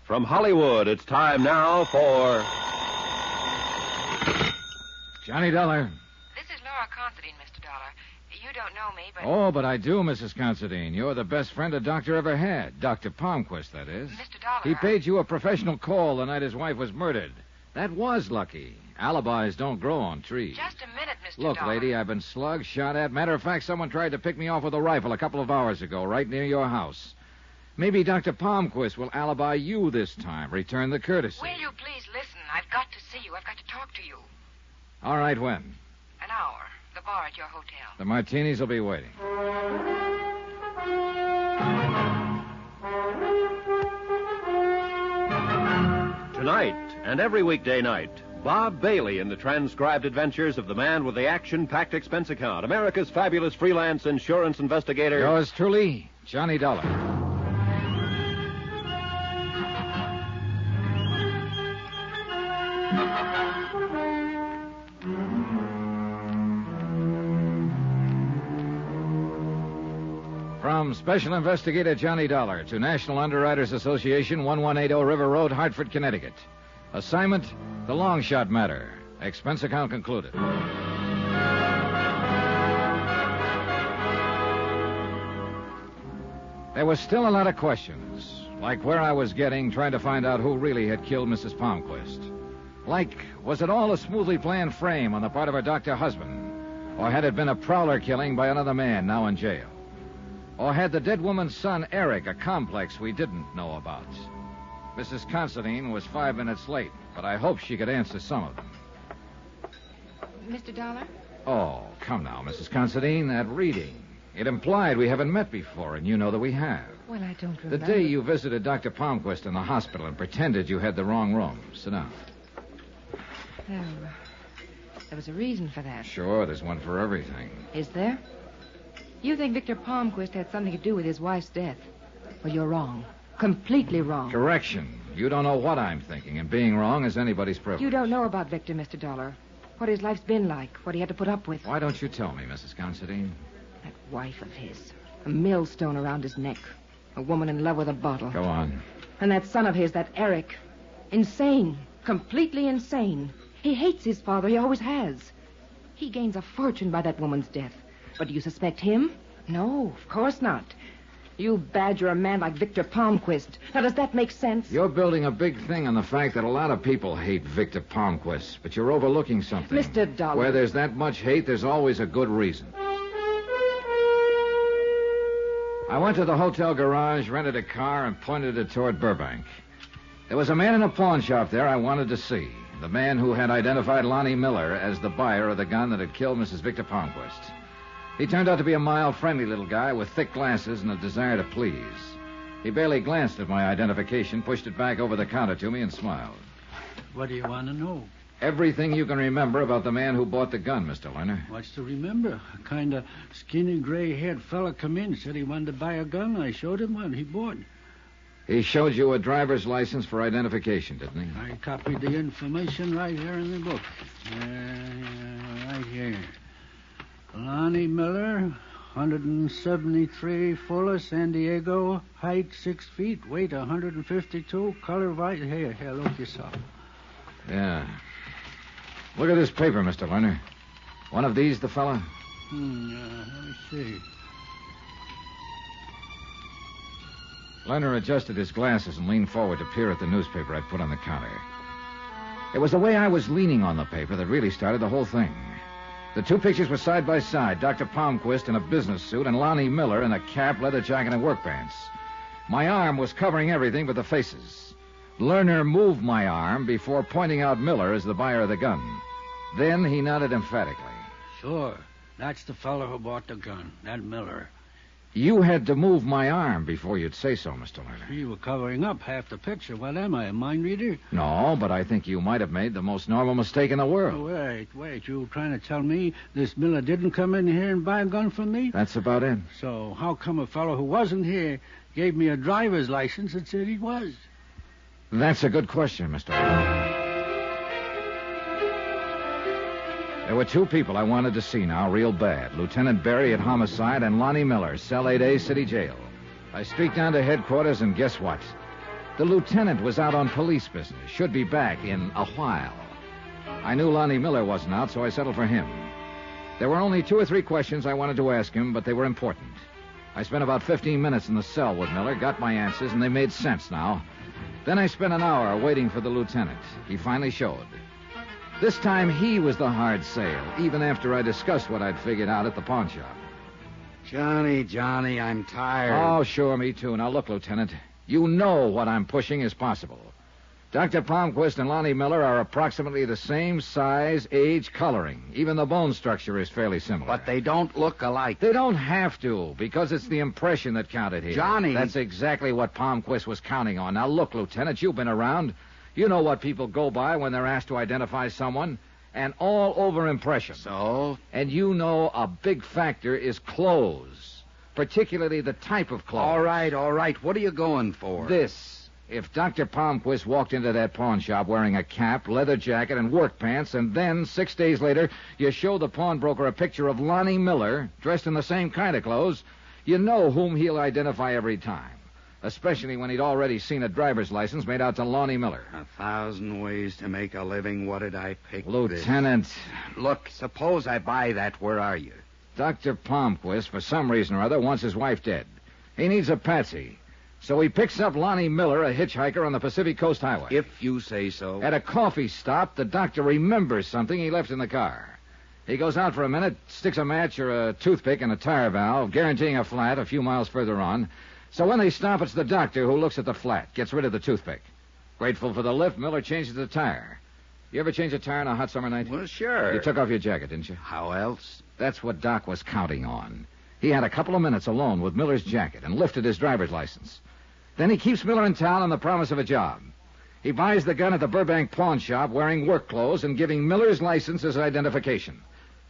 From Hollywood, it's time now for... Johnny Dollar. This is Laura Considine, Mr. Dollar. You don't know me, but... Oh, but I do, Mrs. Considine. You're the best friend a doctor ever had. Dr. Palmquist, that is. Mr. Dollar... He paid you a professional call the night his wife was murdered. That was lucky. Alibis don't grow on trees. Just a minute, Mr. Look, Dollar. lady, I've been slugged, shot at. Matter of fact, someone tried to pick me off with a rifle a couple of hours ago, right near your house. Maybe Dr. Palmquist will alibi you this time. Return the courtesy. Will you please listen? I've got to see you. I've got to talk to you. All right, when? An hour. The bar at your hotel. The martinis will be waiting. Tonight and every weekday night, Bob Bailey in the transcribed adventures of the man with the action-packed expense account, America's fabulous freelance insurance investigator. Yours truly, Johnny Dollar. From Special Investigator Johnny Dollar to National Underwriters Association, 1180 River Road, Hartford, Connecticut. Assignment, the long shot matter. Expense account concluded. There was still a lot of questions, like where I was getting, trying to find out who really had killed Mrs. Palmquist. Like, was it all a smoothly planned frame on the part of her doctor husband? Or had it been a prowler killing by another man now in jail? Or had the dead woman's son, Eric, a complex we didn't know about? Mrs. Considine was 5 minutes late, but I hoped she could answer some of them. Mr. Dollar? Oh, come now, Mrs. Considine, that reading. It implied we haven't met before, and you know that we have. Well, I don't The remember. day you visited Dr. Palmquist in the hospital and pretended you had the wrong room. Sit down. Oh, there was a reason for that. Sure, there's one for everything. Is there? You think Victor Palmquist had something to do with his wife's death? Well, you're wrong. Completely wrong. Correction. You don't know what I'm thinking, and being wrong is anybody's privilege. You don't know about Victor, Mr. Dollar. What his life's been like, what he had to put up with. Why don't you tell me, Mrs. Considine? That wife of his. A millstone around his neck. A woman in love with a bottle. Go on. And that son of his, that Eric. Insane. Completely insane. He hates his father. He always has. He gains a fortune by that woman's death. But do you suspect him? No, of course not. You badger a man like Victor Palmquist. Now, does that make sense? You're building a big thing on the fact that a lot of people hate Victor Palmquist, but you're overlooking something. Mr. Dollar. Where there's that much hate, there's always a good reason. I went to the hotel garage, rented a car, and pointed it toward Burbank. There was a man in a pawn shop there I wanted to see. The man who had identified Lonnie Miller as the buyer of the gun that had killed Mrs. Victor Palmquist. He turned out to be a mild, friendly little guy with thick glasses and a desire to please. He barely glanced at my identification, pushed it back over the counter to me, and smiled. What do you want to know? Everything you can remember about the man who bought the gun, Mr. Lerner. What's to remember? A kind of skinny, gray-haired fella come in, said he wanted to buy a gun. I showed him one. He bought. He showed you a driver's license for identification, didn't he? I copied the information right here in the book. Right here. Lonnie Miller, 173, Fuller, San Diego, height 6 feet, weight 152, color white hair. Here, look yourself. Yeah. Look at this paper, Mr. Lerner. One of these, the fella? Let me see. Lerner adjusted his glasses and leaned forward to peer at the newspaper I'd put on the counter. It was the way I was leaning on the paper that really started the whole thing. The two pictures were side by side, Dr. Palmquist in a business suit and Lonnie Miller in a cap, leather jacket, and work pants. My arm was covering everything but the faces. Lerner moved my arm before pointing out Miller as the buyer of the gun. Then he nodded emphatically. Sure. That's the fellow who bought the gun, that Miller. You had to move my arm before you'd say so, Mr. Lerner. You were covering up half the picture. What am I, a mind reader? No, but I think you might have made the most normal mistake in the world. Oh, wait. You trying to tell me this Miller didn't come in here and buy a gun from me? That's about it. So how come a fellow who wasn't here gave me a driver's license and said he was? That's a good question, Mr. Lerner. There were two people I wanted to see now real bad. Lieutenant Berry at Homicide and Lonnie Miller, Cell 8A, City Jail. I streaked down to headquarters, and guess what? The lieutenant was out on police business. Should be back in a while. I knew Lonnie Miller wasn't out, so I settled for him. There were only 2 or 3 questions I wanted to ask him, but they were important. I spent about 15 minutes in the cell with Miller, got my answers, and they made sense now. Then I spent an hour waiting for the lieutenant. He finally showed. This time he was the hard sale, even after I discussed what I'd figured out at the pawn shop. Johnny, I'm tired. Oh, sure, me too. Now, look, Lieutenant, you know what I'm pushing is possible. Dr. Palmquist and Lonnie Miller are approximately the same size, age, coloring. Even the bone structure is fairly similar. But they don't look alike. They don't have to, because it's the impression that counted here. Johnny. That's exactly what Palmquist was counting on. Now, look, Lieutenant, you've been around. You know what people go by when they're asked to identify someone. An all-over impression. So? And you know a big factor is clothes, particularly the type of clothes. All right. What are you going for? This. If Dr. Palmquist walked into that pawn shop wearing a cap, leather jacket, and work pants, and then, 6 days later, you show the pawnbroker a picture of Lonnie Miller dressed in the same kind of clothes, you know whom he'll identify every time. Especially when he'd already seen a driver's license made out to Lonnie Miller. 1,000 ways to make a living. What did I pick? Lieutenant. Look, suppose I buy that. Where are you? Dr. Palmquist, for some reason or other, wants his wife dead. He needs a patsy. So he picks up Lonnie Miller, a hitchhiker on the Pacific Coast Highway. If you say so. At a coffee stop, the doctor remembers something he left in the car. He goes out for a minute, sticks a match or a toothpick in a tire valve, guaranteeing a flat a few miles further on. So when they stop, it's the doctor who looks at the flat, gets rid of the toothpick. Grateful for the lift, Miller changes the tire. You ever change a tire on a hot summer night? Well, sure. You took off your jacket, didn't you? How else? That's what Doc was counting on. He had a couple of minutes alone with Miller's jacket and lifted his driver's license. Then he keeps Miller in town on the promise of a job. He buys the gun at the Burbank pawn shop wearing work clothes and giving Miller's license as identification.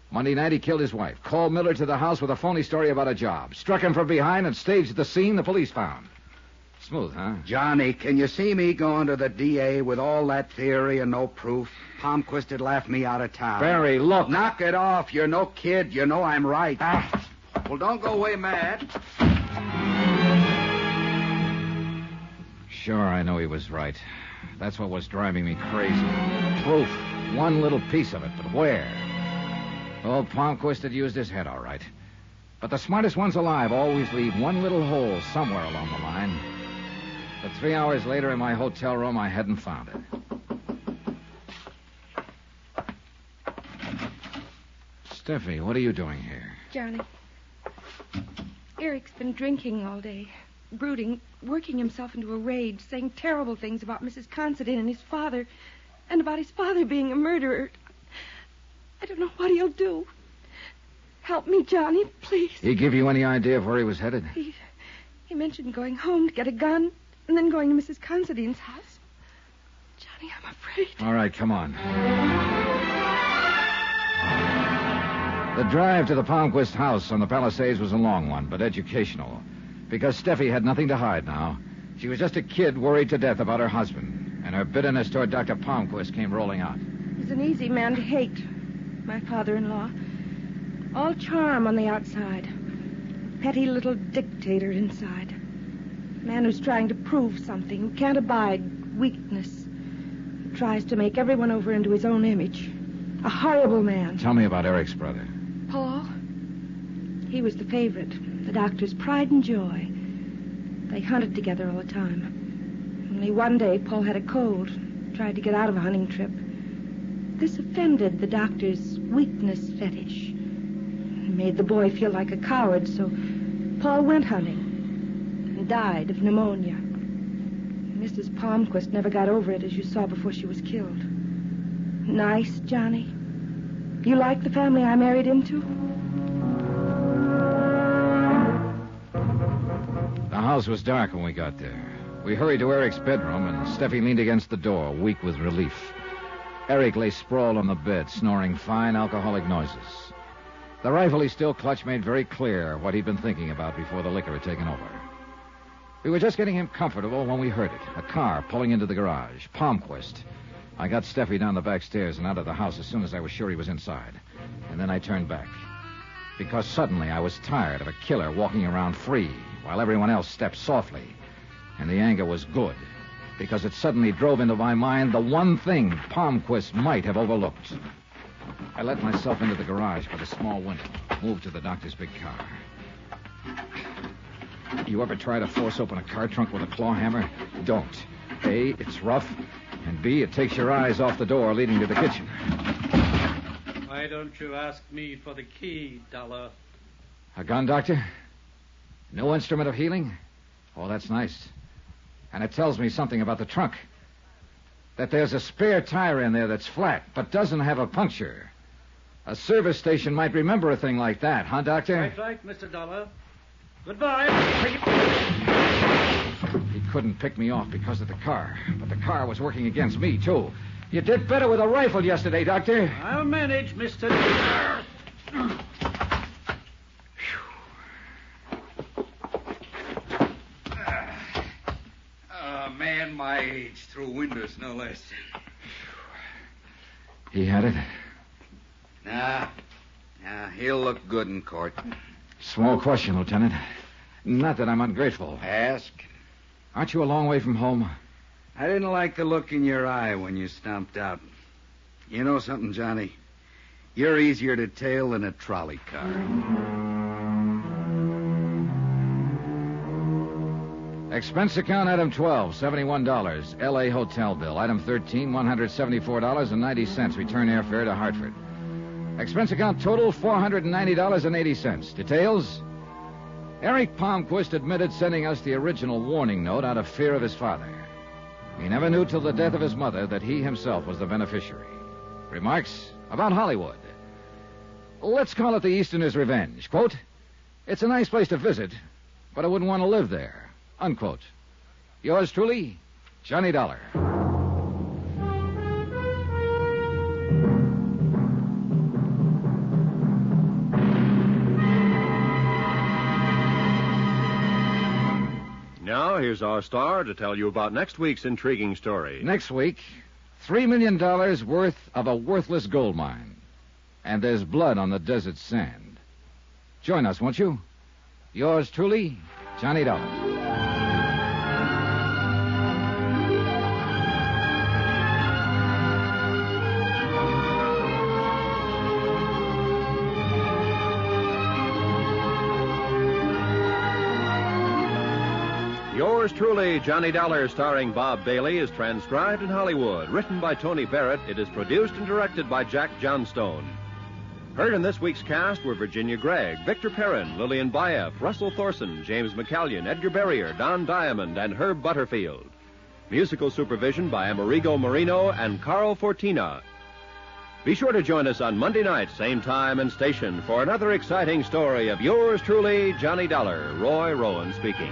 Monday night, he killed his wife, called Miller to the house with a phony story about a job, struck him from behind, and staged the scene the police found. Smooth, huh? Johnny, can you see me going to the DA with all that theory and no proof? Palmquist would laugh me out of town. Barry, look. Knock it off. You're no kid. You know I'm right. Well, don't go away mad. Sure, I know he was right. That's what was driving me crazy. Proof. One little piece of it, but where? Old Palmquist had used his head all right. But the smartest ones alive always leave one little hole somewhere along the line. But 3 hours later in my hotel room, I hadn't found it. Steffi, what are you doing here? Johnny, Eric's been drinking all day, brooding, working himself into a rage, saying terrible things about Mrs. Considine and his father, and about his father being a murderer. I don't know what he'll do. Help me, Johnny, please. He give you any idea of where he was headed? He mentioned going home to get a gun and then going to Mrs. Considine's house. Johnny, I'm afraid. All right, come on. The drive to the Palmquist house on the Palisades was a long one, but educational. Because Steffi had nothing to hide now. She was just a kid worried to death about her husband, and her bitterness toward Dr. Palmquist came rolling out. He's an easy man to hate, my father-in-law. All charm on the outside. Petty little dictator inside. A man who's trying to prove something, who can't abide weakness. Who tries to make everyone over into his own image. A horrible man. Tell me about Eric's brother. Paul? He was the favorite, the doctor's pride and joy. They hunted together all the time. Only one day, Paul had a cold, tried to get out of a hunting trip. This offended the doctor's weakness fetish. It made the boy feel like a coward, so Paul went hunting and died of pneumonia. Mrs. Palmquist never got over it, as you saw before she was killed. Nice, Johnny? You like the family I married into? The house was dark when we got there. We hurried to Eric's bedroom, and Steffi leaned against the door, weak with relief. Eric lay sprawled on the bed, snoring fine alcoholic noises. The rifle he still clutched made very clear what he'd been thinking about before the liquor had taken over. We were just getting him comfortable when we heard it. A car pulling into the garage. Palmquist. I got Steffi down the back stairs and out of the house as soon as I was sure he was inside. And then I turned back. Because suddenly I was tired of a killer walking around free while everyone else stepped softly. And the anger was good. because it suddenly drove into my mind the one thing Palmquist might have overlooked. I let myself into the garage by the small window, moved to the doctor's big car. You ever try to force open a car trunk with a claw hammer? Don't. A, it's rough, and B, it takes your eyes off the door leading to the kitchen. Why don't you ask me for the key, Dollar? A gun, Doctor? No instrument of healing? Oh, that's nice. And it tells me something about the trunk. That there's a spare tire in there that's flat, but doesn't have a puncture. A service station might remember a thing like that, huh, Doctor? Right, Mr. Dollar. Goodbye. He couldn't pick me off because of the car, but the car was working against me, too. You did better with a rifle yesterday, Doctor. I'll manage, Mr. Dollar. A man my age through windows, no less. He had it? Nah, he'll look good in court. Small question, Lieutenant. Not that I'm ungrateful. Ask. Aren't you a long way from home? I didn't like the look in your eye when you stomped out. You know something, Johnny? You're easier to tail than a trolley car. Expense account, item 12, $71. L.A. hotel bill. Item 13, $174.90. Return airfare to Hartford. Expense account total, $490.80. Details? Eric Palmquist admitted sending us the original warning note out of fear of his father. He never knew till the death of his mother that he himself was the beneficiary. Remarks about Hollywood. Let's call it the Easterner's Revenge. Quote, it's a nice place to visit, but I wouldn't want to live there. Unquote. Yours truly, Johnny Dollar. Now, here's our star to tell you about next week's intriguing story. Next week, $3 million worth of a worthless gold mine. And there's blood on the desert sand. Join us, won't you? Yours truly, Johnny Dollar. Yours truly, Johnny Dollar, starring Bob Bailey, is transcribed in Hollywood. Written by Tony Barrett, it is produced and directed by Jack Johnstone. Heard in this week's cast were Virginia Gregg, Victor Perrin, Lillian Baeff, Russell Thorson, James McCallion, Edgar Barrier, Don Diamond, and Herb Butterfield. Musical supervision by Amerigo Marino and Carl Fortina. Be sure to join us on Monday night, same time and station, for another exciting story of yours truly, Johnny Dollar. Roy Rowan speaking.